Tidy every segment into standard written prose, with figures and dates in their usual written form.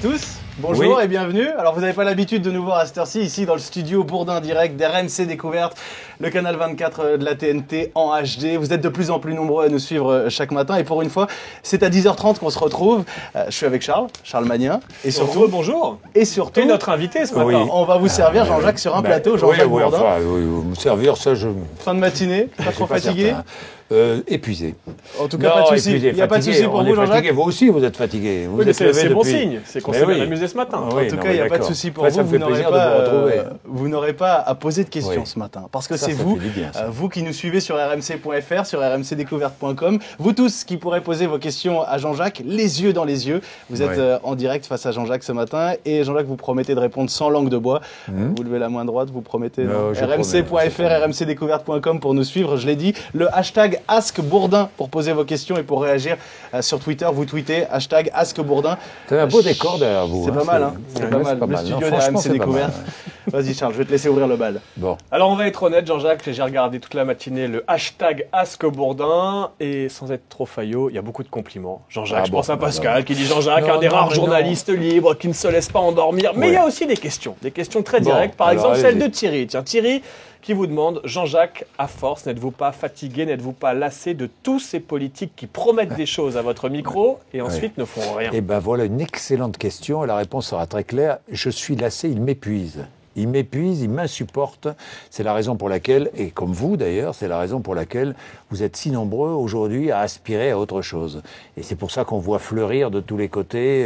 tous, bonjour et bienvenue. Alors vous n'avez pas l'habitude de nous voir à cette heure-ci ici dans le studio Bourdin Direct d'RMC Découverte, le canal 24 de la TNT en HD. Vous êtes de plus en plus nombreux à nous suivre chaque matin et pour une fois, c'est à 10h30 qu'on se retrouve. Je suis avec Charles Magnin et surtout bonjour. Et surtout notre invité ce matin. On va vous servir Jean-Jacques sur un plateau, Jean-Jacques Bourdin. Me servir ça je. Fin de matinée, pas trop fatigué. Épuisé. En tout cas, pas de souci. Il n'y a pas de souci pour vous, Jean-Jacques. Vous aussi, vous êtes fatigué. Vous êtes c'est bon signe. C'est qu'on s'est bien amusé ce matin. En tout cas, il n'y a pas de souci pour vous. Vous n'aurez pas à poser de questions ce matin. Parce que c'est vous qui nous suivez sur rmc.fr, sur rmcdécouverte.com. Vous tous qui pourrez poser vos questions à Jean-Jacques, les yeux dans les yeux. Vous êtes en direct face à Jean-Jacques ce matin. Et Jean-Jacques, vous promettez de répondre sans langue de bois. Vous levez la main droite, vous promettez. rmc.fr, rmcdécouverte.com pour nous suivre. Je l'ai dit. Le hashtag #AskBourdin pour poser vos questions et pour réagir sur Twitter. Vous tweetez #AskBourdin. C'est un beau décor derrière vous. C'est pas mal, hein. C'est pas mal. Le studio d'RMC Découverte. Vas-y Charles, je vais te laisser ouvrir le bal. Bon. Alors on va être honnête, Jean-Jacques, j'ai regardé toute la matinée le hashtag #AskBourdin et sans être trop faillot, il y a beaucoup de compliments. Jean-Jacques, je pense à Pascal qui dit Jean-Jacques, un des rares journalistes libres qui ne se laisse pas endormir. Mais il y a aussi des questions très directes. Par exemple, celle de Thierry. Tiens, Thierry qui vous demande, Jean-Jacques, à force, n'êtes-vous pas fatigué, n'êtes-vous pas lassé de tous ces politiques qui promettent des choses à votre micro et ensuite ne font rien? Eh bien voilà une excellente question et la réponse sera très claire. Je suis lassé, il m'épuise. Il m'épuise, il m'insupporte. C'est la raison pour laquelle, et comme vous d'ailleurs, c'est la raison pour laquelle vous êtes si nombreux aujourd'hui à aspirer à autre chose. Et c'est pour ça qu'on voit fleurir de tous les côtés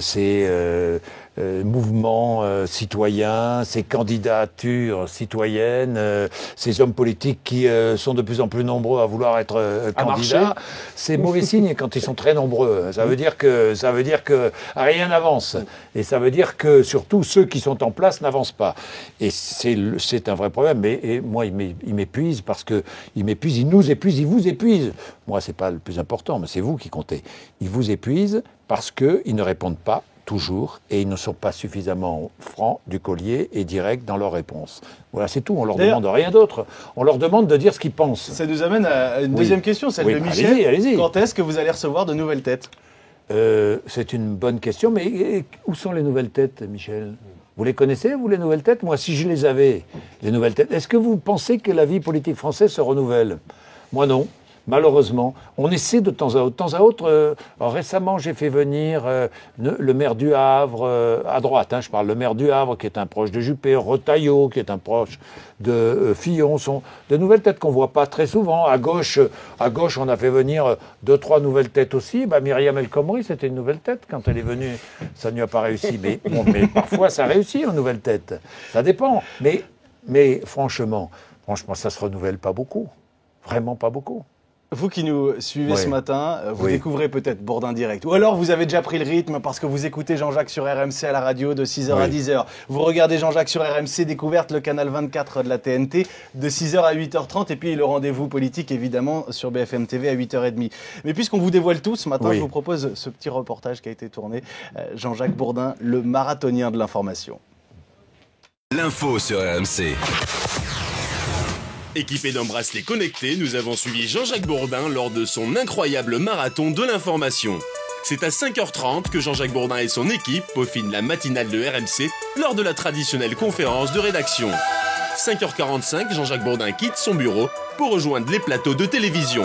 ces mouvements citoyens, ces candidatures citoyennes, ces hommes politiques qui sont de plus en plus nombreux à vouloir être candidats. C'est mauvais signe quand ils sont très nombreux. Ça veut dire que rien n'avance. Et ça veut dire que surtout ceux qui sont en place n'avancent pas. Et c'est un vrai problème. Et moi, il m'épuise parce que il m'épuise, il nous épuise, il vous épuise. Moi, c'est pas le plus important, mais c'est vous qui comptez. Il vous épuise parce qu'ils ne répondent pas toujours, et ils ne sont pas suffisamment francs du collier et directs dans leurs réponses. Voilà, c'est tout. On leur demande rien d'autre. On leur demande de dire ce qu'ils pensent. Ça nous amène à une deuxième question, celle de Michel. Allez-y. Quand est-ce que vous allez recevoir de nouvelles têtes ? C'est une bonne question, mais où sont les nouvelles têtes, Michel ? Vous les connaissez, vous, les nouvelles têtes ? Moi, si je les avais, les nouvelles têtes, est-ce que vous pensez que la vie politique française se renouvelle ? Moi, non. Malheureusement, on essaie de temps à autre. De temps à autre, récemment, j'ai fait venir le maire du Havre, à droite, je parle, le maire du Havre, qui est un proche de Juppé, Retailleau, qui est un proche de Fillon, sont de nouvelles têtes qu'on ne voit pas très souvent. À gauche, on a fait venir 2-3 nouvelles têtes aussi. Myriam El Khomri, c'était une nouvelle tête. Quand elle est venue, ça n'y a pas réussi. Mais parfois, ça réussit, une nouvelle tête. Ça dépend. Mais franchement, ça ne se renouvelle pas beaucoup. Vraiment pas beaucoup. Vous qui nous suivez ce matin, vous découvrez peut-être Bourdin Direct. Ou alors vous avez déjà pris le rythme parce que vous écoutez Jean-Jacques sur RMC à la radio de 6h à 10h. Vous regardez Jean-Jacques sur RMC Découverte, le canal 24 de la TNT, de 6h à 8h30. Et puis le rendez-vous politique, évidemment, sur BFM TV à 8h30. Mais puisqu'on vous dévoile tout ce matin, je vous propose ce petit reportage qui a été tourné. Jean-Jacques Bourdin, le marathonien de l'information. L'info sur RMC. Équipé d'un bracelet connecté, nous avons suivi Jean-Jacques Bourdin lors de son incroyable marathon de l'information. C'est à 5h30 que Jean-Jacques Bourdin et son équipe peaufinent la matinale de RMC lors de la traditionnelle conférence de rédaction. 5h45, Jean-Jacques Bourdin quitte son bureau pour rejoindre les plateaux de télévision.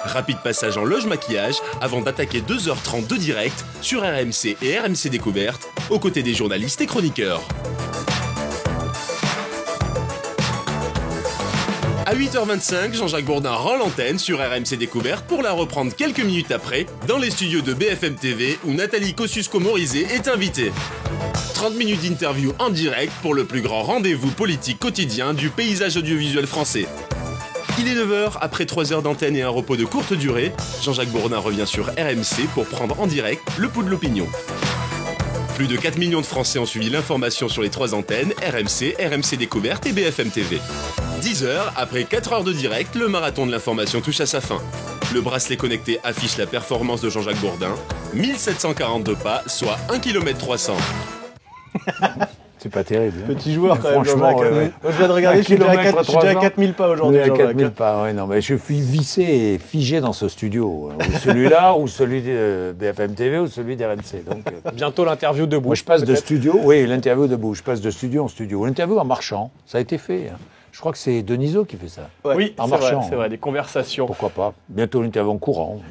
Rapide passage en loge maquillage avant d'attaquer 2h30 de direct sur RMC et RMC Découverte, aux côtés des journalistes et chroniqueurs. À 8h25, Jean-Jacques Bourdin rend l'antenne sur RMC Découverte pour la reprendre quelques minutes après dans les studios de BFM TV où Nathalie Kosciusko-Morizet est invitée. 30 minutes d'interview en direct pour le plus grand rendez-vous politique quotidien du paysage audiovisuel français. Il est 9h, après 3 heures d'antenne et un repos de courte durée, Jean-Jacques Bourdin revient sur RMC pour prendre en direct le pouls de l'opinion. Plus de 4 millions de Français ont suivi l'information sur les 3 antennes, RMC, RMC Découverte et BFM TV. 10h, après 4 heures de direct, le marathon de l'information touche à sa fin. Le bracelet connecté affiche la performance de Jean-Jacques Bourdin, 1742 pas, soit 1 km 300. C'est pas terrible. Petit joueur quand même, Franchement, Jean-Jacques. Moi, je viens de regarder, je suis déjà à 4000 pas aujourd'hui, Jean-Jacques. 4000 pas, oui, non, mais je suis vissé et figé dans ce studio. Ou celui-là, ou celui de BFM TV, ou celui d'RMC. Donc, bientôt l'interview debout. Moi, je passe de studio, oui, l'interview debout. Je passe de studio en studio. L'interview en marchant, ça a été fait. Je crois que c'est Denisot qui fait ça. Ouais. Oui, en marchant. C'est vrai, des conversations. Pourquoi pas. Bientôt l'interview en courant.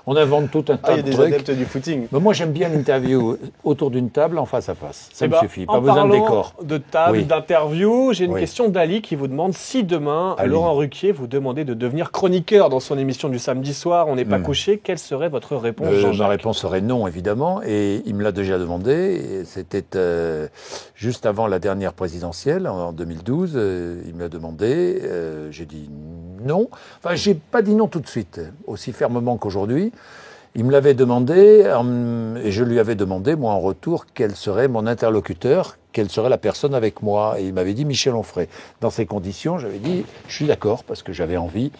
On invente tout un tas de trucs. Il y a des adeptes du footing. Mais moi, j'aime bien l'interview autour d'une table, en face à face. Ça me suffit. Pas besoin de décor. De table, d'interview, j'ai une question d'Ali qui vous demande si demain, Laurent Ruquier vous demandait de devenir chroniqueur dans son émission du samedi soir, On n'est pas couché, quelle serait votre réponse, Jean-Jacques ? Ma réponse serait non, évidemment. Et il me l'a déjà demandé. C'était juste avant la dernière présidentielle, en 2012. Il me l'a demandé. J'ai dit non. Enfin, j'ai pas dit non tout de suite, aussi fermement qu'aujourd'hui. Il me l'avait demandé, et je lui avais demandé, moi, en retour, quel serait mon interlocuteur, quelle serait la personne avec moi. Et il m'avait dit Michel Onfray. Dans ces conditions, j'avais dit, je suis d'accord, parce que j'avais envie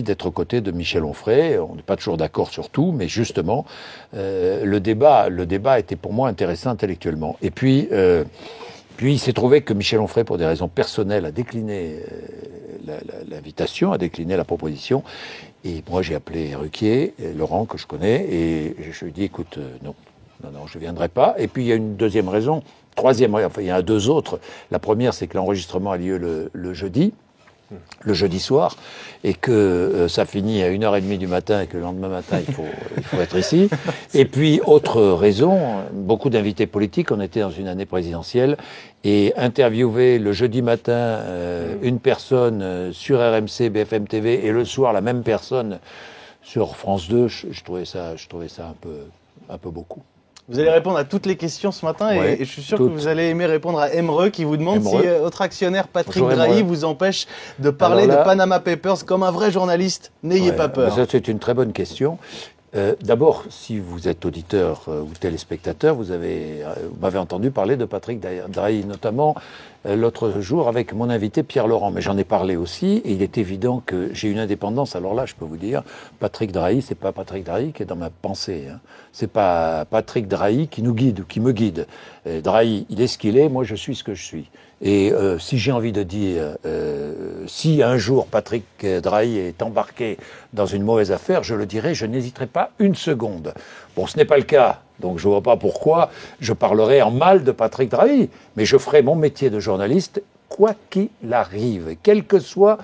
d'être aux côtés de Michel Onfray. On n'est pas toujours d'accord sur tout, mais justement, le débat était pour moi intéressant intellectuellement. Et puis il s'est trouvé que Michel Onfray, pour des raisons personnelles, a décliné l'invitation, a décliné la proposition. Et moi, j'ai appelé Ruquier, Laurent, que je connais, et je lui ai dit, écoute, non, je ne viendrai pas. Et puis, il y a une deuxième raison, troisième, enfin, il y en a deux autres. La première, c'est que l'enregistrement a lieu le jeudi soir, et que ça finit à 1h30 du matin, et que le lendemain matin, il faut être ici. Et puis, autre raison, beaucoup d'invités politiques, on était dans une année présidentielle, et interviewer le jeudi matin une personne sur RMC, BFM TV, et le soir, la même personne sur France 2, je trouvais ça un peu beaucoup. Vous allez répondre à toutes les questions ce matin et je suis sûr que vous allez aimer répondre à Emre qui vous demande si votre actionnaire Patrick Drahi vous empêche de parler de Panama Papers comme un vrai journaliste. N'ayez pas peur. Ça, c'est une très bonne question. D'abord, si vous êtes auditeur ou téléspectateur, vous m'avez entendu parler de Patrick Drahi, notamment l'autre jour avec mon invité Pierre Laurent. Mais j'en ai parlé aussi, et il est évident que j'ai une indépendance. Alors là, je peux vous dire, Patrick Drahi, c'est pas Patrick Drahi qui est dans ma pensée. C'est pas Patrick Drahi qui nous guide ou qui me guide. Drahi, il est ce qu'il est, moi je suis ce que je suis. Et si j'ai envie de dire, si un jour Patrick Drahi est embarqué dans une mauvaise affaire, je le dirai, je n'hésiterai pas une seconde. Bon, ce n'est pas le cas, donc je ne vois pas pourquoi je parlerai en mal de Patrick Drahi, mais je ferai mon métier de journaliste, quoi qu'il arrive, quel que soit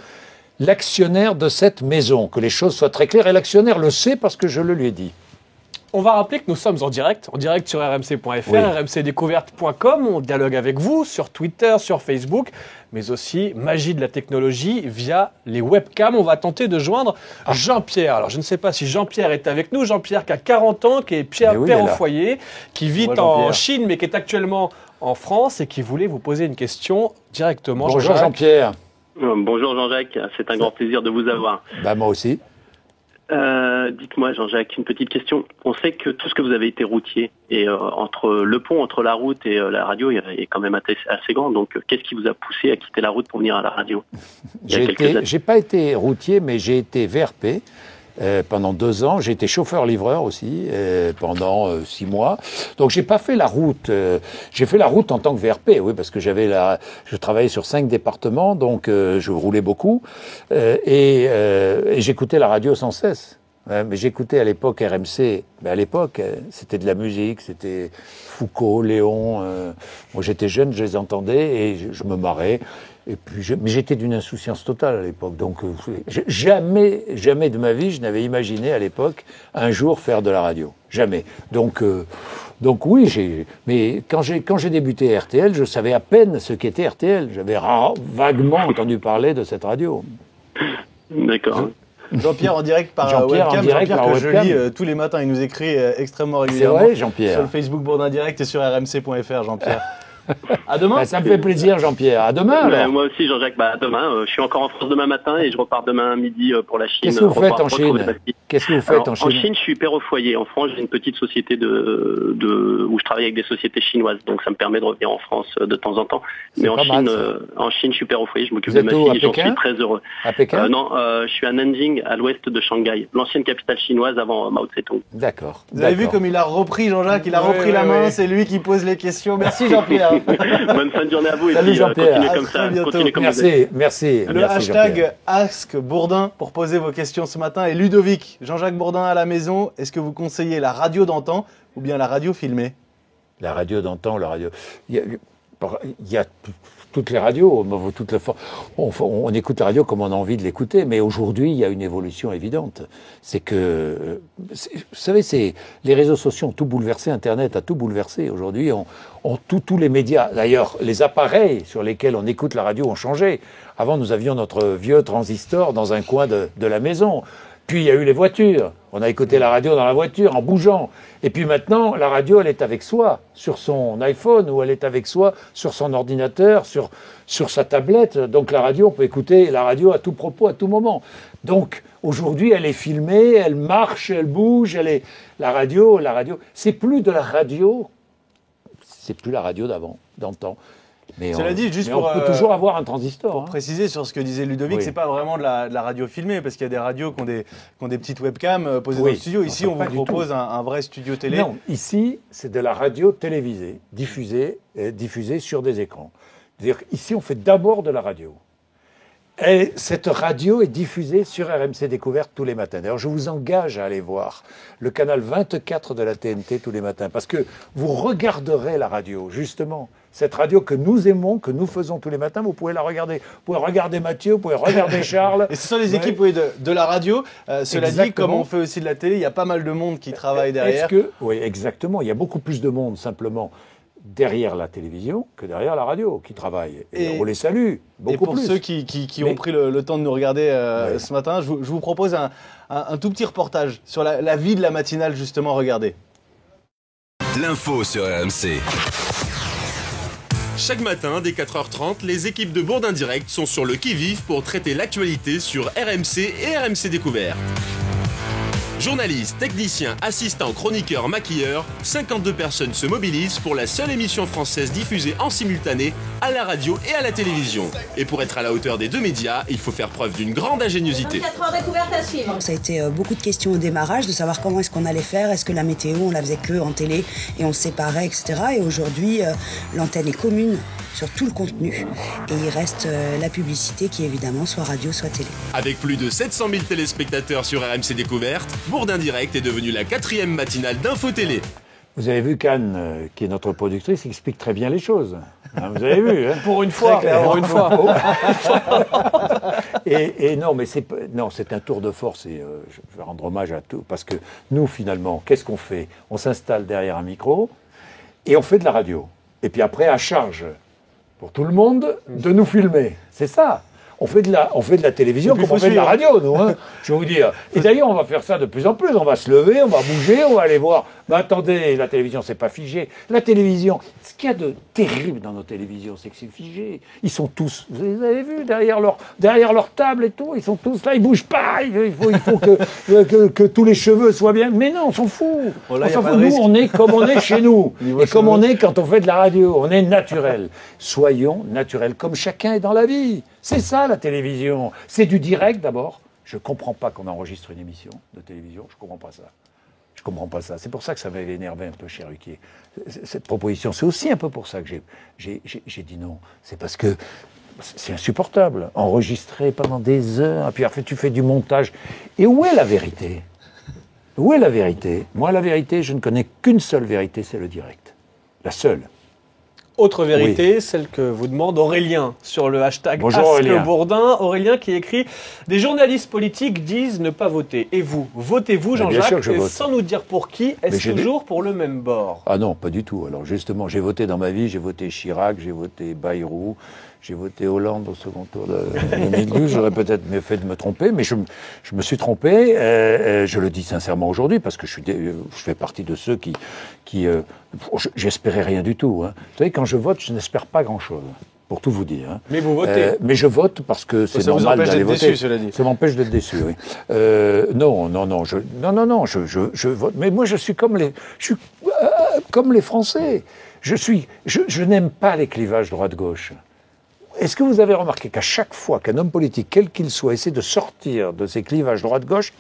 l'actionnaire de cette maison, que les choses soient très claires, et l'actionnaire le sait parce que je le lui ai dit. On va rappeler que nous sommes en direct sur rmc.fr, rmcdécouverte.com. On dialogue avec vous sur Twitter, sur Facebook, mais aussi magie de la technologie via les webcams. On va tenter de joindre Jean-Pierre. Alors, je ne sais pas si Jean-Pierre est avec nous. Jean-Pierre qui a 40 ans, qui est père au foyer, qui vit en Chine, mais qui est actuellement en France et qui voulait vous poser une question directement. Bonjour Jean-Pierre. Bonjour Jean-Jacques, c'est un grand plaisir de vous avoir. Moi aussi. Dites-moi Jean-Jacques, une petite question. On sait que tout ce que vous avez été routier, et entre le pont entre la route et la radio est quand même assez grand. Donc qu'est-ce qui vous a poussé à quitter la route pour venir à la radio? J'ai pas été routier, mais j'ai été VRP pendant 2 ans. J'ai été chauffeur-livreur aussi pendant 6 mois. Donc j'ai pas fait la route. J'ai fait la route en tant que VRP, oui, parce que je travaillais sur 5 départements, donc je roulais beaucoup et j'écouais la radio sans cesse. Mais j'écoutais à l'époque RMC. Mais à l'époque, c'était de la musique, c'était Foucault, Léon. Moi, j'étais jeune, je les entendais et je me marrais. Et puis, mais j'étais d'une insouciance totale à l'époque. Donc, jamais de ma vie, je n'avais imaginé à l'époque un jour faire de la radio. Jamais. Donc oui, mais quand j'ai débuté RTL, je savais à peine ce qu'était RTL. J'avais vaguement entendu parler de cette radio. D'accord. Jean-Pierre en direct par webcam. Jean-Pierre que je lis tous les matins, il nous écrit extrêmement régulièrement. C'est vrai, Jean-Pierre. Sur le Facebook Bourdin Direct et sur rmc.fr, Jean-Pierre. À demain. Ça me fait plaisir, Jean-Pierre. À demain, alors. Moi aussi, Jean-Jacques. À demain. Je suis encore en France demain matin et je repars demain midi pour la Chine. Qu'est-ce que vous faites en Chine? En Chine, je suis père au foyer. En France, j'ai une petite société où je travaille avec des sociétés chinoises. Donc, ça me permet de revenir en France de temps en temps. Mais en Chine, je suis père au foyer. Je m'occupe de ma fille et j'en suis très heureux. À Pékin? Non, je suis à Nanjing, à l'ouest de Shanghai. L'ancienne capitale chinoise avant Mao Tse-tung. D'accord. Vous avez vu comme il a repris, Jean-Jacques, il a repris la main. C'est lui qui pose les questions. Merci, Jean-Pierre. Bonne fin de journée à vous. Salut, et puis continuez comme ça. Continuez comme vous êtes. Merci. Le hashtag #Bourdin pour poser vos questions ce matin. Et Ludovic, Jean-Jacques Bourdin à la maison, est-ce que vous conseillez la radio d'antan ou bien la radio filmée? La radio d'antan, la radio... Il y a toutes les radios, on écoute la radio comme on a envie de l'écouter, mais aujourd'hui, il y a une évolution évidente. C'est que, vous savez, les réseaux sociaux ont tout bouleversé, Internet a tout bouleversé. Aujourd'hui, tous les médias, d'ailleurs, les appareils sur lesquels on écoute la radio ont changé. Avant, nous avions notre vieux transistor dans un coin de la maison. Puis il y a eu les voitures. On a écouté la radio dans la voiture en bougeant. Et puis maintenant, la radio, elle est avec soi, sur son iPhone, ou elle est avec soi, sur son ordinateur, sur sa tablette. Donc la radio, on peut écouter la radio à tout propos, à tout moment. Donc aujourd'hui, elle est filmée, elle marche, elle bouge, la radio, c'est plus de la radio, c'est plus la radio d'antan. Mais Cela dit, juste on peut toujours avoir un transistor. Pour préciser sur ce que disait Ludovic, c'est pas vraiment de la radio filmée, parce qu'il y a des radios qui ont des petites webcams posées dans le studio. Ici, on vous propose un vrai studio télé. Non, ici, c'est de la radio télévisée, diffusée sur des écrans. C'est-à-dire qu'ici, on fait d'abord de la radio. Et cette radio est diffusée sur RMC Découverte tous les matins. D'ailleurs, je vous engage à aller voir le canal 24 de la TNT tous les matins, parce que vous regarderez la radio, justement. Cette radio que nous aimons, que nous faisons tous les matins, vous pouvez la regarder. Vous pouvez regarder Mathieu, vous pouvez regarder Charles. Et ce sont les équipes de la radio. Cela dit, comme on fait aussi de la télé, il y a pas mal de monde qui travaille derrière. Oui, exactement. Il y a beaucoup plus de monde, simplement, derrière la télévision que derrière la radio qui travaille. Et on les salue beaucoup plus. Et pour ceux qui ont pris le temps de nous regarder ce matin, je vous propose un tout petit reportage sur la vie de la matinale, justement. Regardez. L'info sur RMC. Chaque matin, dès 4h30, les équipes de Bourdin Direct sont sur le qui-vive pour traiter l'actualité sur RMC et RMC Découverte. Journalistes, techniciens, assistants, chroniqueurs, maquilleurs, 52 personnes se mobilisent pour la seule émission française diffusée en simultané à la radio et à la télévision. Et pour être à la hauteur des deux médias, il faut faire preuve d'une grande ingéniosité. 24 heures découverte à suivre. Ça a été beaucoup de questions au démarrage, de savoir comment est-ce qu'on allait faire, est-ce que la météo, on la faisait que en télé et on se séparait, etc. Et aujourd'hui, l'antenne est commune sur tout le contenu. Et il reste la publicité qui, évidemment, soit radio, soit télé. Avec plus de 700 000 téléspectateurs sur RMC Découverte, Bourdin Direct est devenue la 4e matinale d'Info Télé. Vous avez vu qu'Anne, qui est notre productrice, explique très bien les choses. Hein, vous avez vu, hein. Pour une fois. Pour une fois. Et non, mais c'est un tour de force. Et je vais rendre hommage à tout, parce que nous, finalement, qu'est-ce qu'on fait? On s'installe derrière un micro et on fait de la radio. Et puis après, à charge pour tout le monde de nous filmer. C'est ça. On fait de la télévision comme on fait de la radio, nous. Hein, je vais vous dire. Et d'ailleurs, on va faire ça de plus en plus. On va se lever, on va bouger, on va aller voir. Mais attendez, la télévision, c'est pas figé. La télévision, ce qu'il y a de terrible dans nos télévisions, c'est que c'est figé. Ils sont tous, vous les avez vus, derrière leur table et tout, ils sont tous là, ils bougent pas. Il faut que tous les cheveux soient bien. Mais non, on s'en fout. Oh là, on s'en fout. Nous, on est comme on est chez nous. Et comme on est quand on fait de la radio. On est naturel. Soyons naturels, comme chacun est dans la vie. C'est ça, la télévision. C'est du direct, d'abord. Je ne comprends pas qu'on enregistre une émission de télévision. Je ne comprends pas ça. Je ne comprends pas ça. C'est pour ça que ça m'avait énervé un peu, cher Ruquier. Cette proposition, c'est aussi un peu pour ça que j'ai dit non. C'est parce que c'est insupportable. Enregistrer pendant des heures, et puis après tu fais du montage. Et où est la vérité? Où est la vérité? Moi, la vérité, je ne connais qu'une seule vérité, c'est le direct. La seule. Autre vérité, celle que vous demande Aurélien sur le hashtag #Bourdin. Aurélien qui écrit « Des journalistes politiques disent ne pas voter. Et vous, votez-vous, Jean-Jacques, et sans nous dire pour qui, est-ce toujours pour le même bord ?» Ah non, pas du tout. Alors justement, j'ai voté dans ma vie, j'ai voté Chirac, j'ai voté Bayrou, j'ai voté Hollande au second tour de 2012. J'aurais peut-être mieux fait de me tromper, mais je me suis trompé. Je le dis sincèrement aujourd'hui, parce que je fais partie de ceux qui j'espérais rien du tout. Hein. Vous savez, quand je vote, je n'espère pas grand-chose, pour tout vous dire. Hein. Mais vous votez. Mais je vote parce que c'est normal d'aller voter. Déçu, cela dit. Ça m'empêche d'être déçu, oui. Non, je vote. Mais moi, je suis comme les Français. Je n'aime pas les clivages droite-gauche. Est-ce que vous avez remarqué qu'à chaque fois qu'un homme politique, quel qu'il soit, essaie de sortir de ces clivages droite-gauche,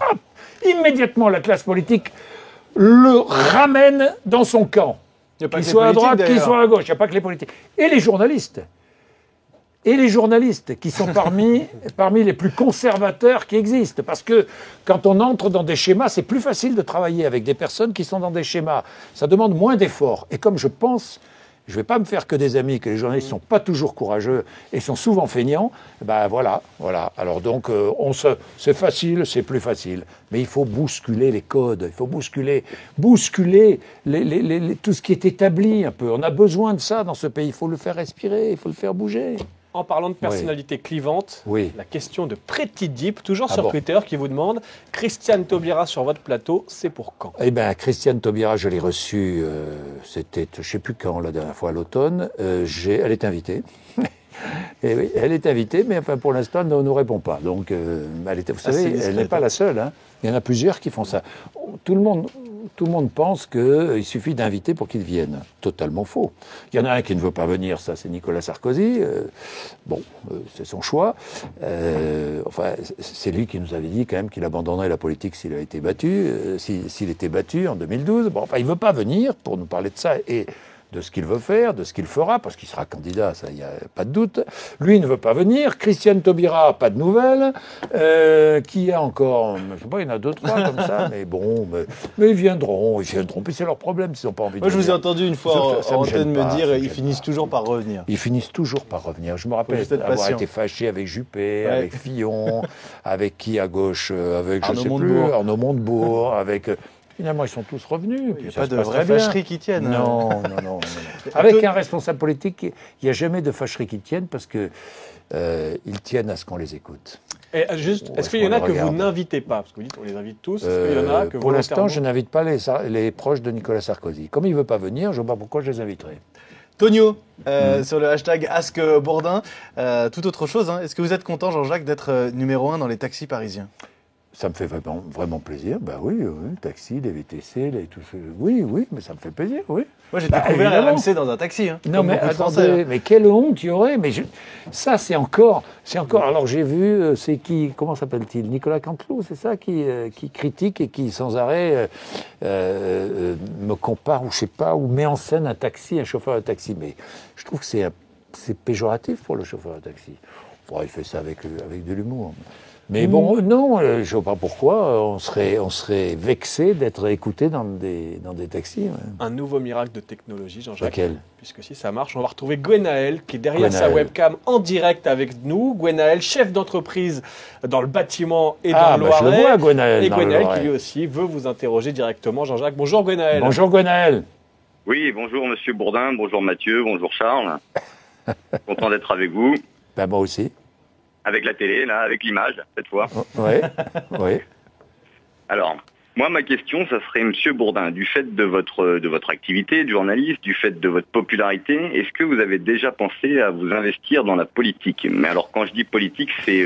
immédiatement la classe politique le ramène dans son camp. Qu'ils soient à droite, qu'ils soient à gauche, il n'y a pas que les politiques. Et les journalistes. Et les journalistes, qui sont parmi les plus conservateurs qui existent. Parce que quand on entre dans des schémas, c'est plus facile de travailler avec des personnes qui sont dans des schémas. Ça demande moins d'efforts. Et comme je pense, je ne vais pas me faire que des amis, que les journalistes ne sont pas toujours courageux et sont souvent feignants, ben voilà. Alors donc, c'est facile, c'est plus facile. Mais il faut bousculer les codes, il faut bousculer tout ce qui est établi un peu. On a besoin de ça dans ce pays. Il faut le faire respirer, il faut le faire bouger. En parlant de personnalité clivante, la question de Pretty Deep, toujours sur Twitter, qui vous demande « Christiane Taubira sur votre plateau, c'est pour quand ?» Eh bien, Christiane Taubira, je l'ai reçue, c'était, je ne sais plus quand, la dernière fois, à l'automne. Elle est invitée. Et oui, elle est invitée, mais enfin, pour l'instant, elle ne nous répond pas. Donc, vous savez, elle n'est pas la seule. Hein. Il y en a plusieurs qui font ça. Tout le monde pense qu'il suffit d'inviter pour qu'ils viennent. Totalement faux. Il y en a un qui ne veut pas venir, ça c'est Nicolas Sarkozy. C'est son choix. C'est lui qui nous avait dit quand même qu'il abandonnerait la politique s'il a été battu, s'il était battu en 2012. Il ne veut pas venir pour nous parler de ça et de ce qu'il veut faire, de ce qu'il fera, parce qu'il sera candidat, ça, il n'y a pas de doute. Lui, il ne veut pas venir. Christiane Taubira, pas de nouvelles. Qui a encore... Je ne sais pas, il y en a 2, 3 comme ça, mais bon... Mais ils viendront. Puis c'est leur problème s'ils n'ont pas envie de venir. Moi, je vous ai entendu une fois en antenne me dire ils finissent toujours par revenir. Ils finissent toujours par revenir. Je me rappelle avoir été fâché avec Juppé, avec Fillon, avec qui à gauche, avec, je ne sais plus, Arnaud Montebourg, avec... Finalement, ils sont tous revenus. Il n'y a pas de vraie fâcherie qui tienne. Non. Avec un responsable politique, il n'y a jamais de fâcherie qui tienne parce qu'ils tiennent à ce qu'on les écoute. Et juste, est-ce qu'il y en a que vous n'invitez pas? Parce que vous dites on les invite tous. Est-ce qu'il y en a que pour l'instant, je n'invite pas les proches de Nicolas Sarkozy. Comme il ne veut pas venir, je ne vois pas pourquoi je les inviterai. Tonio, sur le hashtag AskBourdin, tout autre chose. Hein. Est-ce que vous êtes content, Jean-Jacques, d'être numéro 1 dans les taxis parisiens? Ça me fait vraiment plaisir. Ben oui, taxi, les VTC, tout ça. Oui, mais ça me fait plaisir, oui. Moi, j'ai découvert RMC dans un taxi. Hein, non, mais attendez, mais quelle honte il y aurait. Mais ça, c'est encore. Alors, j'ai vu, c'est qui, comment s'appelle-t-il? Nicolas Canteloup, c'est ça, qui critique et qui, sans arrêt, me compare, ou je sais pas, ou met en scène un taxi, un chauffeur de taxi. Mais je trouve que c'est péjoratif pour le chauffeur de taxi. Il fait ça avec de l'humour. Mais bon, non, je ne sais pas pourquoi, on serait vexé d'être écouté dans des taxis. Ouais. Un nouveau miracle de technologie, Jean-Jacques. Lequel? Puisque si ça marche, on va retrouver Gwenaël, qui est derrière sa webcam en direct avec nous. Gwenaël, chef d'entreprise dans le bâtiment et dans le Loiret. Je le vois, Gwenaël. Et Gwenaël qui lui aussi veut vous interroger directement. Jean-Jacques, bonjour Gwenaël. Bonjour Gwenaël. Oui, bonjour Monsieur Bourdin, bonjour Mathieu, bonjour Charles. Content d'être avec vous. Ben, moi aussi. Avec la télé, là, avec l'image, cette fois. Oui. Alors, moi, ma question, ça serait, Monsieur Bourdin, du fait de votre activité de journaliste, du fait de votre popularité, est-ce que vous avez déjà pensé à vous investir dans la politique? Mais alors, quand je dis politique, c'est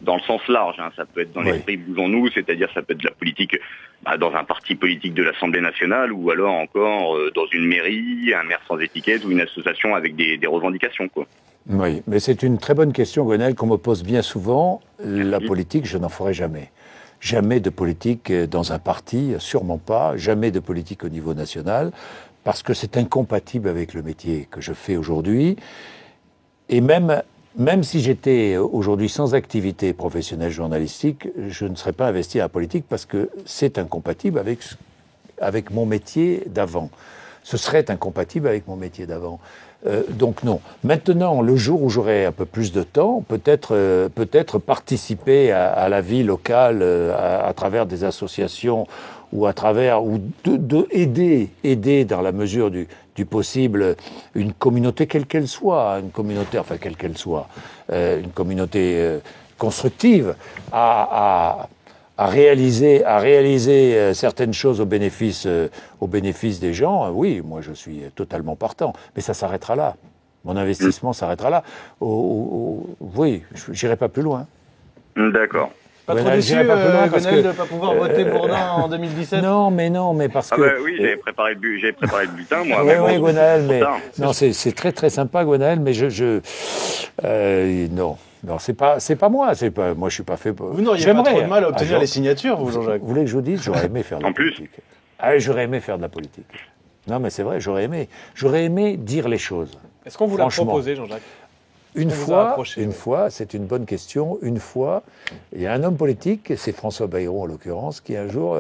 dans le sens large. Hein. Ça peut être dans l'esprit Bougeons-nous, c'est-à-dire ça peut être de la politique dans un parti politique de l'Assemblée nationale, ou alors encore dans une mairie, un maire sans étiquette, ou une association avec des revendications, quoi. Oui, mais c'est une très bonne question, Gwenaël, qu'on me pose bien souvent. La politique, je n'en ferai jamais. Jamais de politique dans un parti, sûrement pas. Jamais de politique au niveau national, parce que c'est incompatible avec le métier que je fais aujourd'hui. Et même si j'étais aujourd'hui sans activité professionnelle journalistique, je ne serais pas investi à la politique parce que c'est incompatible avec mon métier d'avant. Ce serait incompatible avec mon métier d'avant. Donc non. Maintenant, le jour où j'aurai un peu plus de temps, peut-être participer à la vie locale à travers des associations ou aider dans la mesure du possible une communauté quelle qu'elle soit, une communauté constructive à réaliser certaines choses au bénéfice des gens. Oui, moi je suis totalement partant, mais ça s'arrêtera là. Mon investissement s'arrêtera là. Oui, j'irai pas plus loin. D'accord. Pas trop déçu, Gwenaël, de ne pas pouvoir voter Bourdin en 2017? Non, mais parce que... oui, j'avais préparé le bulletin, moi. Oui, Gwenaël, mais... Non, c'est très très sympa, Gwenaël, mais non. Non, c'est pas moi. Moi, je suis pas fait pour... Vous n'auriez pas trop de mal à obtenir les signatures, vous, Jean-Jacques? Vous voulez que je vous dise? J'aurais aimé faire de la politique. J'aurais aimé faire de la politique. Non, mais c'est vrai, j'aurais aimé dire les choses. Est-ce qu'on vous l'a proposé, Jean-Jacques? Une fois, c'est une bonne question. Une fois, il y a un homme politique, c'est François Bayrou en l'occurrence, qui un jour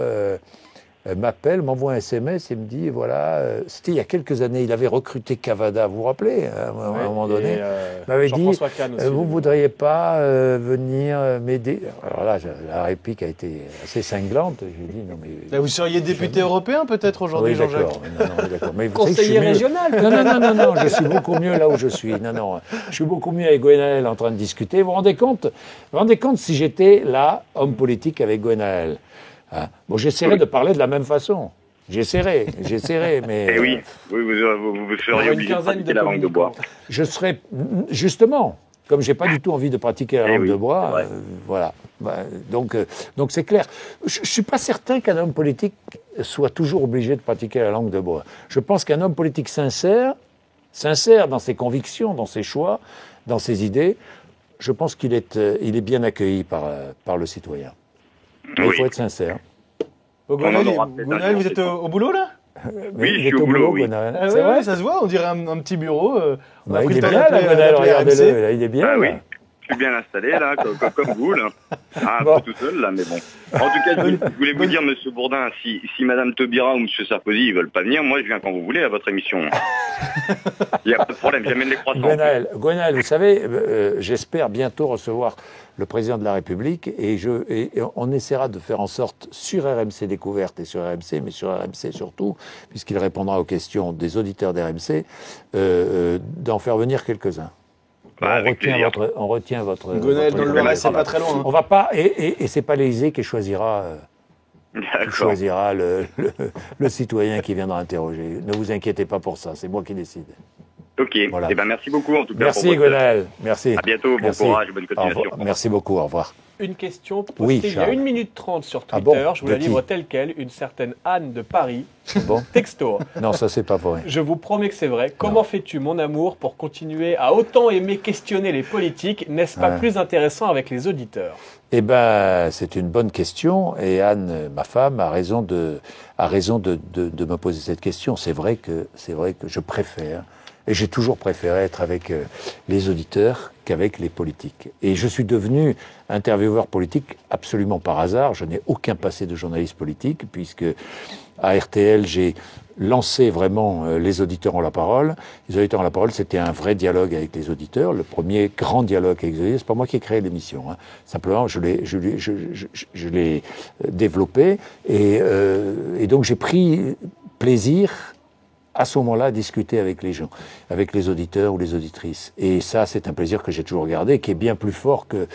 m'appelle, m'envoie un SMS et me dit, voilà, c'était il y a quelques années, il avait recruté Cavada, vous vous rappelez, à un moment donné, il m'avait dit, vous ne voudriez pas venir m'aider? Alors là, la réplique a été assez cinglante. Je lui ai dit, non mais... Là, vous seriez député européen peut-être aujourd'hui, oui, Jean-Jacques? D'accord. Mais conseiller régional non, je suis beaucoup mieux là où je suis. Non, je suis beaucoup mieux avec Gwenaël en train de discuter. Vous vous rendez compte si j'étais là, homme politique avec Gwenaël? Hein, bon, j'essaierai de parler de la même façon. J'essaierai, mais... Et oui, vous seriez obligé de pratiquer la langue de bois. Je serais, justement, comme j'ai pas du tout envie de pratiquer la langue de bois, voilà. Donc c'est clair. Je suis pas certain qu'un homme politique soit toujours obligé de pratiquer la langue de bois. Je pense qu'un homme politique sincère dans ses convictions, dans ses choix, dans ses idées, je pense qu'il est bien accueilli par le citoyen. Mais il faut être sincère. Gwenaël, vous êtes au boulot, là? Oui, je suis au boulot, oui. C'est vrai, ça se voit, on dirait un petit bureau. Il est bien, là, Gwenaël, regardez-le, il est bien. Ah oui, je suis bien installé, là, comme vous, là. Un peu tout seul, là, mais bon. En tout cas, je voulais vous dire, Monsieur Bourdin, si Madame Taubira ou Monsieur Sarkozy, ils veulent pas venir, moi, je viens quand vous voulez à votre émission. Il n'y a pas de problème, j'amène les croissants. Gwenaël, vous savez, j'espère bientôt recevoir le président de la République et on essaiera de faire en sorte sur RMC Découverte et sur RMC, mais sur RMC surtout, puisqu'il répondra aux questions des auditeurs d'RMC, d'en faire venir quelques-uns. On retient votre... Gwenaël, dans le Loiret, c'est pas très loin. On va pas... Et c'est pas l'Élysée qui choisira... le citoyen qui viendra interroger. Ne vous inquiétez pas pour ça, c'est moi qui décide. Ok, voilà. Merci beaucoup en tout cas. Merci Gwenaël, merci. À bientôt, bon courage, bonne continuation. Merci beaucoup, au revoir. Une question postée il y a 1 minute 30 sur Twitter, je vous la livre telle quelle, une certaine Anne de Paris, texto. Non, ça c'est pas vrai. Je vous promets que c'est vrai. Comment fais-tu, mon amour, pour continuer à autant aimer questionner les politiques? N'est-ce pas plus intéressant avec les auditeurs? Eh ben, c'est une bonne question et Anne, ma femme, a raison de me poser cette question. C'est vrai que je préfère, et j'ai toujours préféré être avec les auditeurs qu'avec les politiques. Et je suis devenu intervieweur politique absolument par hasard. Je n'ai aucun passé de journaliste politique, puisque à RTL, j'ai lancé vraiment les auditeurs ont la parole. Les auditeurs ont la parole, c'était un vrai dialogue avec les auditeurs, le premier grand dialogue avec les auditeurs. C'est pas moi qui ai créé l'émission, hein. Simplement je l'ai développé et donc j'ai pris plaisir à ce moment-là à discuter avec les gens, avec les auditeurs ou les auditrices. Et ça, c'est un plaisir que j'ai toujours gardé, qui est bien plus fort que...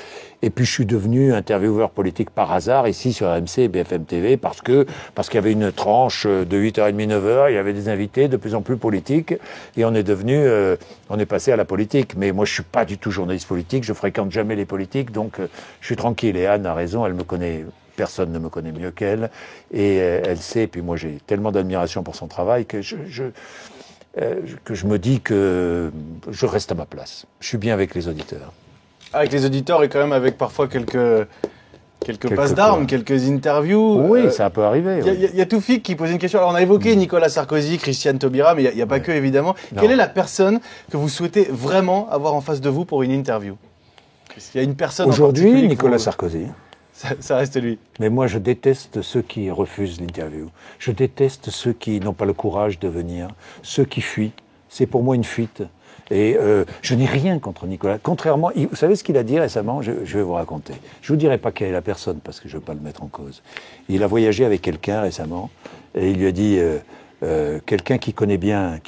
Et puis je suis devenu intervieweur politique par hasard, ici sur RMC et BFM TV, parce qu'il y avait une tranche de 8h30, 9h, il y avait des invités de plus en plus politiques, et on est passé à la politique. Mais moi, je suis pas du tout journaliste politique, je fréquente jamais les politiques, donc je suis tranquille. Et Anne a raison, elle me connaît... Personne ne me connaît mieux qu'elle, et elle sait, et puis moi j'ai tellement d'admiration pour son travail que je me dis que je reste à ma place. Je suis bien avec les auditeurs. Avec les auditeurs et quand même avec parfois quelques passes d'armes, quelques interviews. Oui, ça peut arriver. Il y a Toufik qui posait une question. Alors on a évoqué Nicolas Sarkozy, Christiane Taubira, mais il n'y a pas que évidemment. Non. Quelle est la personne que vous souhaitez vraiment avoir en face de vous pour une interview? Est-ce qu'il y a une personne aujourd'hui, Nicolas Sarkozy. Ça reste lui. Mais moi, je déteste ceux qui refusent l'interview. Je déteste ceux qui n'ont pas le courage de venir, ceux qui fuient. C'est pour moi une fuite. Et je n'ai rien contre Nicolas. Contrairement, vous savez ce qu'il a dit récemment? Je vais vous raconter. Je ne vous dirai pas quelle est la personne, parce que je ne veux pas le mettre en cause. Il a voyagé avec quelqu'un récemment, et il lui a dit... quelqu'un qui connaît bien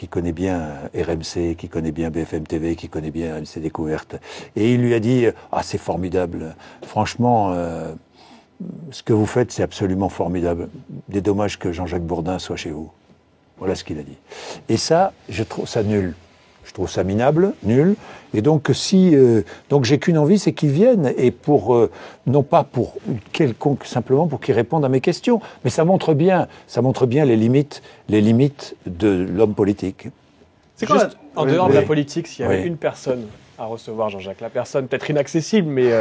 RMC, qui connaît bien BFM TV, qui connaît bien RMC Découverte. Et il lui a dit « Ah, c'est formidable. Franchement, ce que vous faites, c'est absolument formidable. Des dommages que Jean-Jacques Bourdin soit chez vous. » Voilà ce qu'il a dit. Et ça, je trouve ça nul. Je trouve ça minable, nul. Et donc, donc j'ai qu'une envie, c'est qu'ils viennent. Et non pas pour quelconque, simplement pour qu'ils répondent à mes questions. Mais ça montre bien les limites de l'homme politique. C'est quoi, en dehors de la politique, s'il y avait une personne à recevoir, Jean-Jacques, la personne peut-être inaccessible, mais...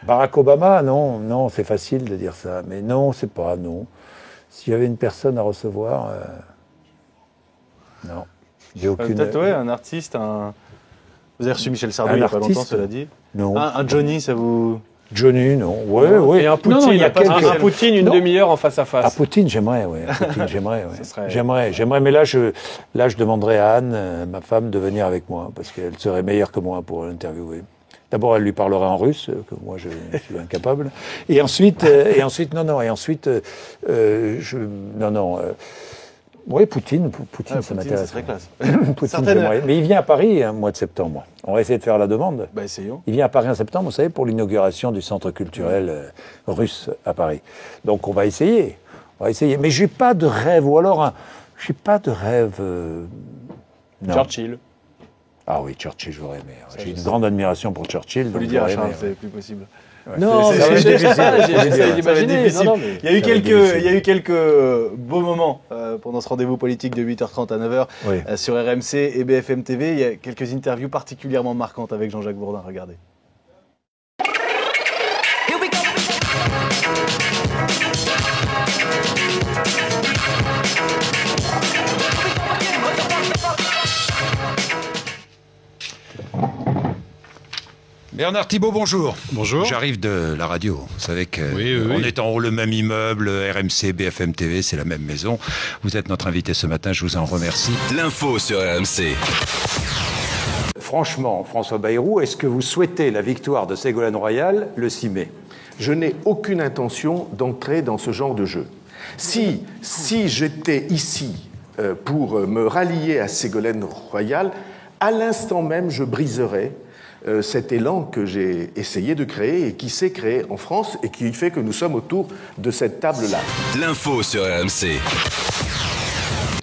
Barack Obama, non, c'est facile de dire ça. Mais non, c'est pas, non. S'il y avait une personne à recevoir... Non. J'ai aucune... Peut-être, un artiste, Vous avez reçu Michel Sardou il n'y a pas longtemps, cela dit. Non. Un Johnny, ça vous... Johnny, non. Ouais. Et un Poutine, un Poutine, une demi-heure en face à face. À Poutine, j'aimerais, J'aimerais, mais là, je demanderais à Anne, ma femme, de venir avec moi, parce qu'elle serait meilleure que moi pour l'interviewer. D'abord, elle lui parlerait en russe, que moi, je suis incapable. Et ensuite, oui, Poutine, ça m'intéresse. C'est très classe. Poutine, j'aimerais. Mais il vient à Paris au mois de septembre. On va essayer de faire la demande. Essayons. Il vient à Paris en septembre, vous savez, pour l'inauguration du centre culturel russe à Paris. Donc on va essayer. Mais j'ai pas de rêve, j'ai pas de rêve. Non. Churchill. Ah oui, Churchill, j'aurais aimé. J'ai une grande admiration pour Churchill. Il faut lui dire à Charles, c'est plus possible. Ouais. Non, j'essaie d'imaginer. Il y a eu quelques beaux moments pendant ce rendez-vous politique de 8h30 à 9h sur RMC et BFM TV. Il y a quelques interviews particulièrement marquantes avec Jean-Jacques Bourdin. Regardez. Bernard Thibault, bonjour. Bonjour. J'arrive de la radio. Vous savez qu'on est en haut le même immeuble, RMC, BFM TV, c'est la même maison. Vous êtes notre invité ce matin, je vous en remercie. L'info sur RMC. Franchement, François Bayrou, est-ce que vous souhaitez la victoire de Ségolène Royal le 6 mai ? Je n'ai aucune intention d'entrer dans ce genre de jeu. Si j'étais ici pour me rallier à Ségolène Royal, à l'instant même, je briserais cet élan que j'ai essayé de créer et qui s'est créé en France et qui fait que nous sommes autour de cette table-là. L'info sur RMC.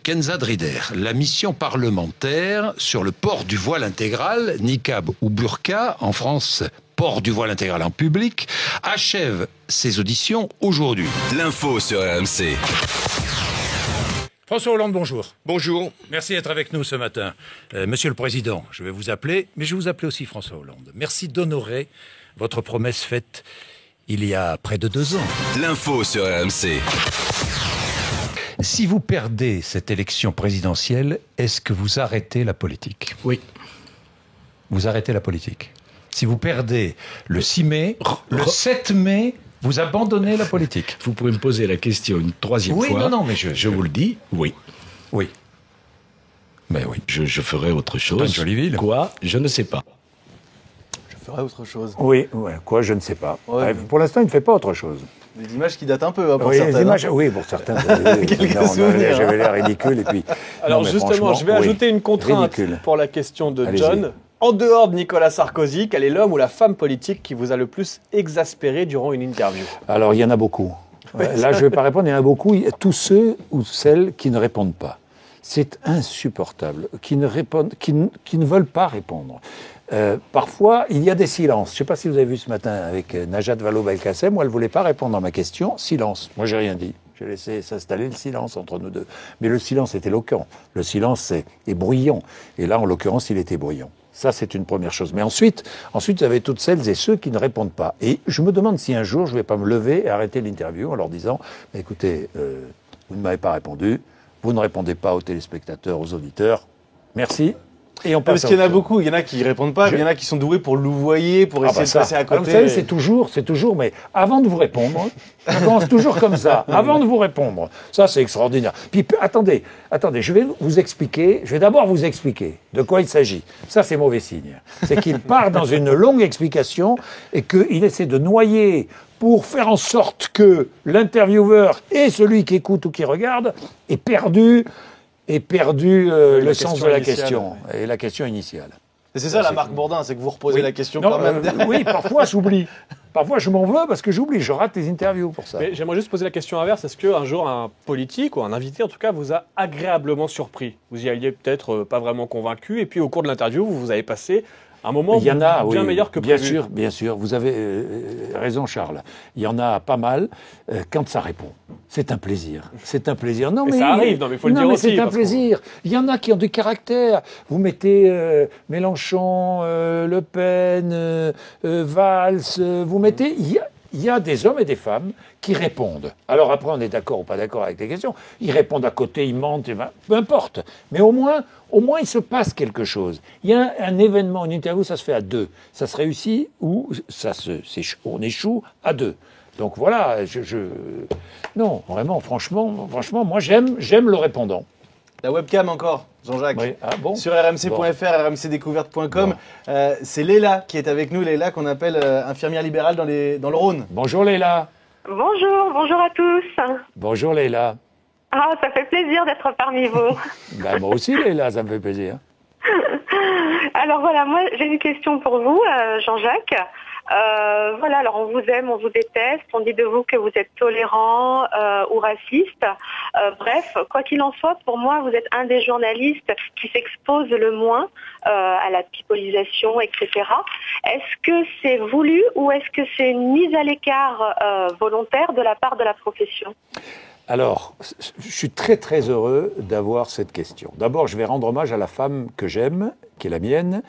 Kenza Drider, la mission parlementaire sur le port du voile intégral, niqab ou burqa, en France, port du voile intégral en public, achève ses auditions aujourd'hui. L'info sur RMC. François Hollande, bonjour. Bonjour. Merci d'être avec nous ce matin. Monsieur le Président, je vais vous appeler, mais je vais vous appeler aussi François Hollande. Merci d'honorer votre promesse faite il y a près de 2 ans. L'info sur RMC. Si vous perdez cette élection présidentielle, est-ce que vous arrêtez la politique ? Oui. Vous arrêtez la politique. Si vous perdez le 6 mai, le 7 mai... vous abandonnez la politique. Vous pouvez me poser la question une troisième fois. Oui, non, mais je vous le dis, oui. Oui. Mais oui. Je ferai autre chose. C'est une jolie ville. Quoi ? Je ne sais pas. Je ferai autre chose. Oui, quoi, je ne sais pas. Ouais. Pour l'instant, il ne fait pas autre chose. Des images qui datent un peu, pour certaines. Les images, oui, pour certains. J'avais l'air ridicule. Et puis, alors justement, je vais ajouter une contrainte pour la question de John. En dehors de Nicolas Sarkozy, quel est l'homme ou la femme politique qui vous a le plus exaspéré durant une interview ? Alors, il y en a beaucoup. Là, je ne vais pas répondre, il y en a beaucoup. Tous ceux ou celles qui ne répondent pas. C'est insupportable. Qui ne veulent pas répondre. Parfois, il y a des silences. Je ne sais pas si vous avez vu ce matin avec Najat Vallaud-Belkacem, où elle ne voulait pas répondre à ma question. Silence. Moi, j'ai rien dit. J'ai laissé s'installer le silence entre nous deux. Mais le silence est éloquent. Le silence est bruyant. Et là, en l'occurrence, il était bruyant. Ça, c'est une première chose. Mais ensuite, vous avez toutes celles et ceux qui ne répondent pas. Et je me demande si un jour, je ne vais pas me lever et arrêter l'interview en leur disant « Écoutez, vous ne m'avez pas répondu, vous ne répondez pas aux téléspectateurs, aux auditeurs. Merci. » Et on passe. Parce qu'il y en a beaucoup, il y en a qui répondent pas, mais il y en a qui sont doués pour louvoyer, pour essayer de passer à côté. Alors, vous savez, c'est toujours, mais avant de vous répondre, ça commence toujours comme ça, avant de vous répondre. Ça, c'est extraordinaire. Puis, attendez, je vais d'abord vous expliquer de quoi il s'agit. Ça, c'est mauvais signe. C'est qu'il part dans une longue explication et qu'il essaie de noyer pour faire en sorte que l'intervieweur et celui qui écoute ou qui regarde ait perdu le sens de la question et la question initiale. Et c'est ça la marque Bourdin, c'est que vous reposez la question quand même. Oui, parfois j'oublie. Parfois je m'en veux parce que j'oublie, je rate les interviews pour ça. Mais j'aimerais juste poser la question inverse, est-ce qu'un jour un politique ou un invité en tout cas vous a agréablement surpris ? Vous y alliez peut-être pas vraiment convaincu et puis au cours de l'interview vous avez passé un moment bien meilleur que prévu. Bien sûr, vous avez raison Charles. Il y en a pas mal quand ça répond. C'est un plaisir. Non, mais ça arrive, mais il faut le dire aussi. C'est un plaisir. Il y en a qui ont du caractère. Vous mettez Mélenchon, Le Pen, Valls, vous mettez... Il il y a des hommes et des femmes qui répondent. Alors après, on est d'accord ou pas d'accord avec les questions. Ils répondent à côté, ils mentent, peu importe. Mais au moins, il se passe quelque chose. Il y a un événement, une interview, ça se fait à deux. Ça se réussit ou on échoue à deux. Donc voilà, non, vraiment, franchement, moi j'aime le répondant. La webcam encore, Jean-Jacques. Oui. Ah bon. Sur rmc.fr, rmcdécouverte.com. Bon. C'est Léla qui est avec nous, Léla qu'on appelle infirmière libérale dans le Rhône. Bonjour Léla. Bonjour à tous. Bonjour Léla. Ah, ça fait plaisir d'être parmi vous. Ben, moi aussi Léla, ça me fait plaisir. Alors voilà, moi j'ai une question pour vous, Jean-Jacques. Voilà, alors on vous aime, on vous déteste, on dit de vous que vous êtes tolérant ou raciste. Bref, quoi qu'il en soit, pour moi, vous êtes un des journalistes qui s'expose le moins à la pipolisation, etc. Est-ce que c'est voulu ou est-ce que c'est une mise à l'écart volontaire de la part de la profession ? Alors, je suis très très heureux d'avoir cette question. D'abord, je vais rendre hommage à la femme que j'aime, qui est la mienne,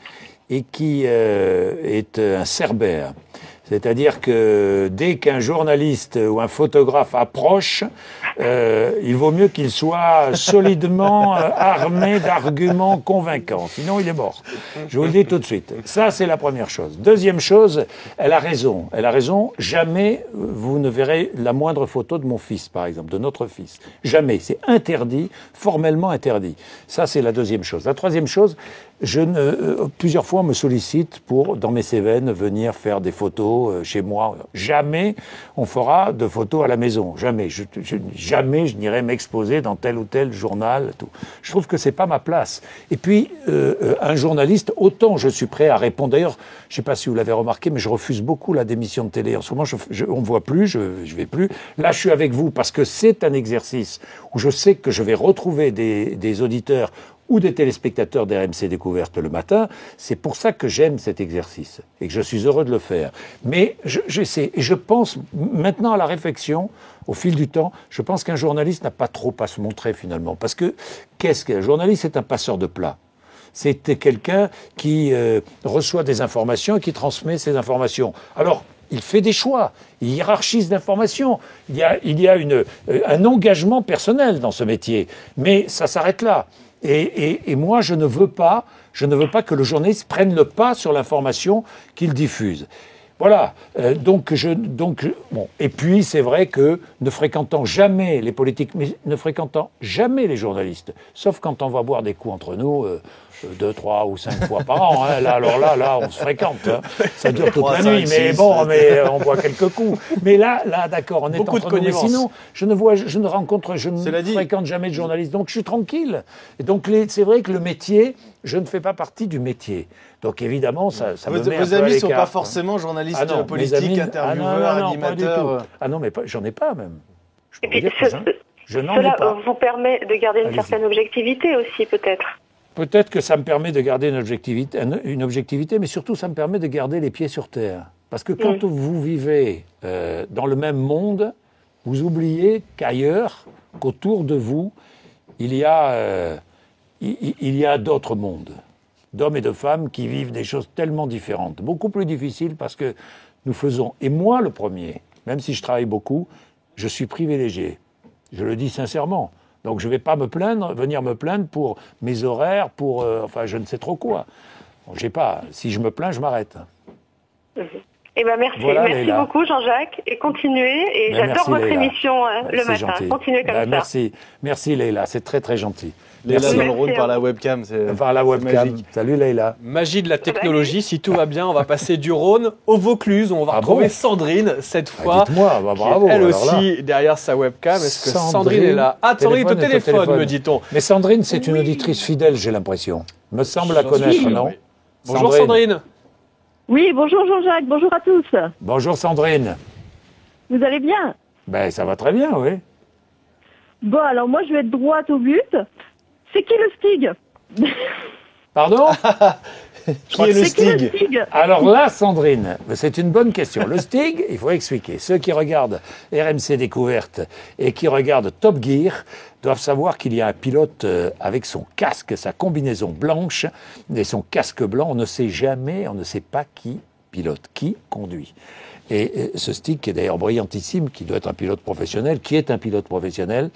et qui est un cerbère. C'est-à-dire que dès qu'un journaliste ou un photographe approche, il vaut mieux qu'il soit solidement armé d'arguments convaincants. Sinon, il est mort. Je vous le dis tout de suite. Ça, c'est la première chose. Deuxième chose, elle a raison. Elle a raison. Jamais vous ne verrez la moindre photo de mon fils, par exemple, de notre fils. Jamais. C'est interdit, formellement interdit. Ça, c'est la deuxième chose. La troisième chose, plusieurs fois, on me sollicite pour, dans mes Cévennes, venir faire des photos chez moi. Jamais on fera de photos à la maison. Jamais. Jamais je n'irai m'exposer dans tel ou tel journal. Tout. Je trouve que c'est pas ma place. Et puis, un journaliste, autant je suis prêt à répondre. D'ailleurs, je ne sais pas si vous l'avez remarqué, mais je refuse beaucoup la démission de télé. En ce moment, on ne me voit plus, je ne vais plus. Là, je suis avec vous parce que c'est un exercice où je sais que je vais retrouver des auditeurs ou des téléspectateurs d'RMC Découverte le matin. C'est pour ça que j'aime cet exercice et que je suis heureux de le faire. Mais j'essaie, et je pense maintenant à la réflexion, au fil du temps, je pense qu'un journaliste n'a pas trop à se montrer finalement. Parce que qu'est-ce qu'un journaliste ? C'est un passeur de plats. C'est quelqu'un qui reçoit des informations et qui transmet ces informations. Alors, il fait des choix, il hiérarchise l'information. Il y a un engagement personnel dans ce métier. Mais ça s'arrête là. Et moi, je ne veux pas que le journaliste prenne le pas sur l'information qu'il diffuse. Voilà. Bon. Et puis, c'est vrai que ne fréquentant jamais les politiques, mais ne fréquentant jamais les journalistes, sauf quand on va boire des coups entre nous, 2, 3 ou 5 fois par an. Hein. Là, on se fréquente. Hein. Ça dure toute la nuit, mais bon, on boit quelques coups. Mais là, d'accord, on est entre nous. Mais sinon, je ne fréquente jamais de journalistes, donc je suis tranquille. Et donc, c'est vrai que le métier, je ne fais pas partie du métier. Donc évidemment, ça me met un peu à l'écart. Vos amis ne sont pas forcément journalistes politiques, intervieweurs, animateurs. Ah non, mais j'en ai pas même. Et puis, cela vous permet de garder une certaine objectivité aussi, peut-être. Peut-être que ça me permet de garder une objectivité, mais surtout ça me permet de garder les pieds sur terre. Parce que quand vous vivez dans le même monde, vous oubliez qu'ailleurs, qu'autour de vous, il y a d'autres mondes, d'hommes et de femmes qui vivent des choses tellement différentes, beaucoup plus difficiles parce que nous faisons, et moi le premier, même si je travaille beaucoup, je suis privilégié. Je le dis sincèrement. Donc je ne vais pas venir me plaindre pour mes horaires, pour je ne sais trop quoi. Bon, si je me plains, je m'arrête. Eh ben merci, voilà, merci beaucoup Jean-Jacques, et continuez, et j'adore votre émission le matin. Gentil. Continuez comme ça. Merci Leïla, c'est très très gentil. Leïla dans le Rhône par la webcam. Par la webcam. Magique. Salut Leïla. Magie de la technologie, si tout va bien, on va passer du Rhône au Vaucluse, où on va retrouver Sandrine cette fois. Dites-moi, bravo. Elle aussi derrière sa webcam. Est-ce que Sandrine est là ? Ah, Sandrine est au téléphone, me dit-on. Mais Sandrine, c'est une auditrice fidèle, j'ai l'impression. Me semble la connaître, non ? Bonjour Sandrine. Oui, bonjour Jean-Jacques, bonjour à tous. Bonjour Sandrine. Vous allez bien ? Ben, ça va très bien, oui. Bon, alors moi, je vais être droite au but. C'est qui le Stig ? Pardon ? Qui est le Stig ? Alors là, Sandrine, c'est une bonne question. Le Stig, il faut expliquer. Ceux qui regardent RMC Découverte et qui regardent Top Gear doivent savoir qu'il y a un pilote avec son casque, sa combinaison blanche et son casque blanc. On ne sait jamais, on ne sait pas qui pilote, qui conduit. Et ce Stig, qui est d'ailleurs brillantissime, qui doit être un pilote professionnel, qui est un pilote professionnel.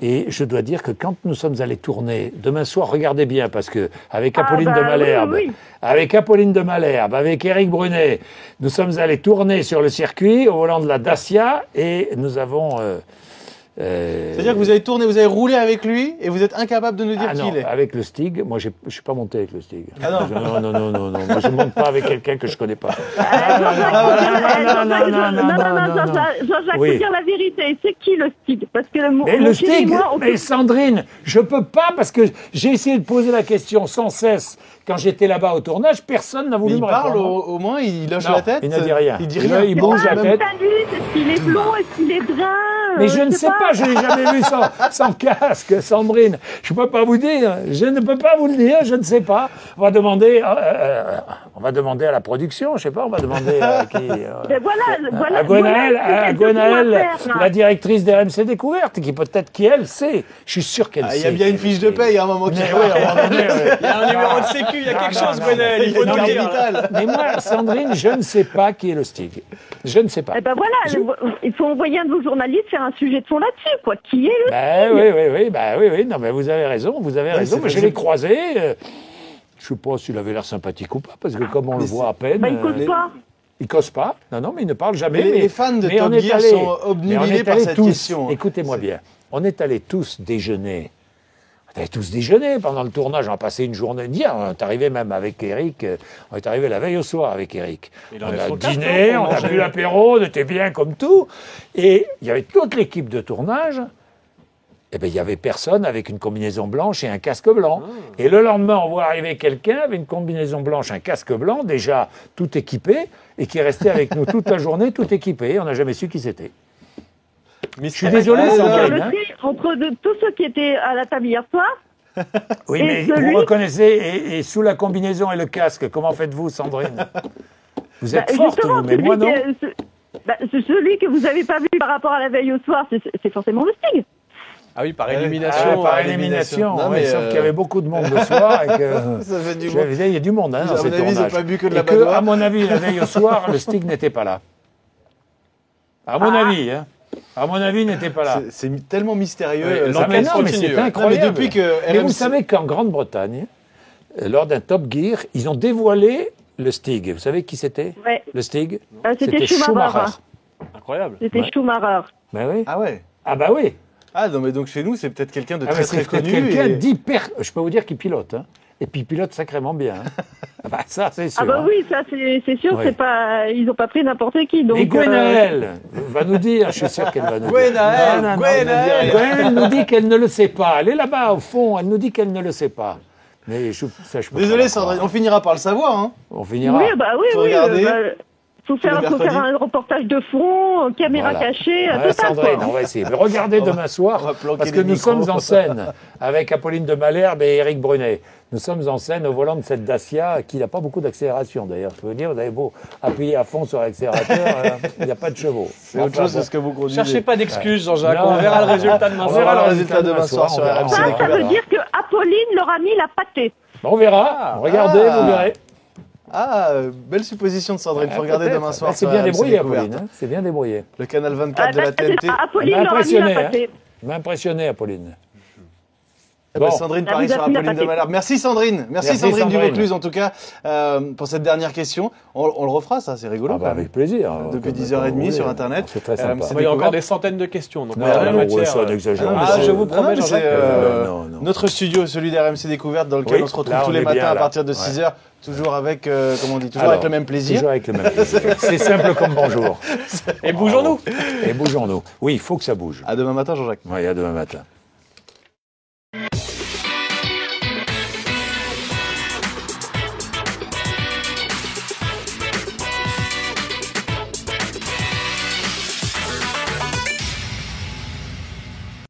Et je dois dire que quand nous sommes allés tourner, demain soir, regardez bien, parce que avec Apolline de Malherbe, avec Apolline de Malherbe, avec Éric Brunet, nous sommes allés tourner sur le circuit au volant de la Dacia et nous avons... C'est-à-dire que vous avez tourné, vous avez roulé avec lui et vous êtes incapable de nous dire qui il est. Avec le Stig, moi je ne suis pas monté avec le Stig. Ah non. Non, moi je ne monte pas avec quelqu'un que je ne connais pas. Jean-Jacques, faut dire la vérité, c'est qui le Stig? Parce que le Stig, mais Sandrine, je peux pas parce que j'ai essayé de poser la question sans cesse. Quand j'étais là-bas au tournage, personne n'a voulu me répondre. Il parle au moins, il hoche la tête. Il ne dit rien. Il dit rien. Il bouge la tête. Est-ce qu'il est blond? Est-ce qu'il est brun? Mais je ne sais pas, je ne l'ai jamais vu sans casque, Sandrine. Je ne peux pas vous dire, je ne peux pas vous le dire, je ne sais pas. On va demander à la production, je ne sais pas, on va demander à qui à Gwenaëlle, la directrice d'RMC Découverte, qui peut-être elle sait. Je suis sûr qu'elle sait. Il y a bien une fiche de paye à un moment qui jouait. Il y a un numéro de sécu, il y a quelque chose, Gwenaëlle, il faut le dire. Mais moi, Sandrine, je ne sais pas qui est le Stig. Je ne sais pas. Eh ben voilà, il faut envoyer un de vos journalistes faire un sujet de fond là-dessus, quoi. Qui est le Stig? Oui. Non, mais vous avez raison. Mais je l'ai croisé. Je ne sais pas s'il avait l'air sympathique ou pas, parce que comme on le voit à peine. Il cause pas. Il cause pas. Non, mais il ne parle jamais. Mais les fans de Top Gear sont obnubilés par cette question. Écoutez-moi bien. On est allés tous déjeuner. On avait tous déjeuné pendant le tournage, on a passé une journée hier, on est arrivé même avec Eric, on est arrivé la veille au soir avec Eric. On a dîné, on a bu l'apéro, on était bien comme tout, et il y avait toute l'équipe de tournage, et bien il y avait personne avec une combinaison blanche et un casque blanc. Et le lendemain, on voit arriver quelqu'un avec une combinaison blanche, un casque blanc, déjà tout équipé, et qui est resté avec nous toute la journée, tout équipé, on n'a jamais su qui c'était. Je suis désolé, Sandrine. Entre tous ceux qui étaient à la table hier soir. Oui, mais vous reconnaissez, et sous la combinaison et le casque, comment faites-vous, Sandrine? Vous êtes forte, vous, mais moi non. Celui que vous n'avez pas vu par rapport à la veille au soir, c'est forcément le Stig. Ah oui, par élimination. Par élimination, sauf qu'il y avait beaucoup de monde le soir et que... Ça fait du monde. Il y a du monde dans ces tournages. Ils n'ont pas bu que de la badoie. À mon avis, la veille au soir, le Stig n'était pas là. À mon avis, hein. À mon avis, il n'était pas là. C'est tellement mystérieux. Mais c'est incroyable. Mais vous savez qu'en Grande-Bretagne, lors d'un Top Gear, ils ont dévoilé le Stig. Vous savez qui c'était? Le Stig? C'était Schumacher. Incroyable. C'était Schumacher. Ben oui. Ah ouais. Ah bah oui. Ah non, mais donc chez nous, c'est peut-être quelqu'un de très connu. Quelqu'un d'hyper... Je peux vous dire qu'il pilote, hein. Et puis il pilote sacrément bien. Hein. Ça, c'est sûr. Ah bah oui, ça c'est sûr, c'est pas, ils n'ont pas pris n'importe qui. Donc, et Gwenaëlle va nous dire, je suis sûr qu'elle va nous dire. Gwenaëlle nous dit qu'elle ne le sait pas. Elle est là-bas au fond, elle nous dit qu'elle ne le sait pas. Mais je peux Désolé Sandrine, on finira par le savoir. Hein. On finira. Oui, bah oui. Faut faire un reportage de fond, caméra cachée, tout ça. Sandrine, on va essayer. Mais regardez demain soir, parce que nous sommes en scène avec Apolline de Malherbe et Éric Brunet. Nous sommes en scène au volant de cette Dacia qui n'a pas beaucoup d'accélération d'ailleurs. Je peux vous dire, vous avez beau appuyer à fond sur l'accélérateur, il n'y a pas de chevaux. C'est autre chose que ce que vous conduisez. Cherchez pas d'excuses, Jean-Jacques. On verra le résultat demain soir. On verra le résultat demain soir sur RMC Découverte. Ça veut dire que Apolline leur a mis la pâtée. On verra. Regardez, vous verrez. Ah, belle supposition de Sandrine. Il faut regarder demain soir. C'est bien débrouillé, Apolline. C'est bien débrouillé. Le canal 24 de la TNT. Apolline leur a mis la pâtée. M'a impressionné, Apolline. Bon. Sandrine Paris sur Apolline de Malherbe. Merci Sandrine. Merci Sandrine du Vaucluse en tout cas pour cette dernière question. On le refera ça, c'est rigolo. Avec plaisir. Depuis 10h30 sur Internet. C'est très sympa. Il y a encore des centaines de questions. Donc je vous promets, c'est notre studio, celui d'RMC Découverte dans lequel on se retrouve tous les matins à partir de 6h. Toujours avec, comment on dit, avec le même plaisir. Toujours avec le même plaisir. C'est simple comme bonjour. Et bougeons-nous. Oui, il faut que ça bouge. À demain matin, Jean-Jacques. Oui, à demain matin.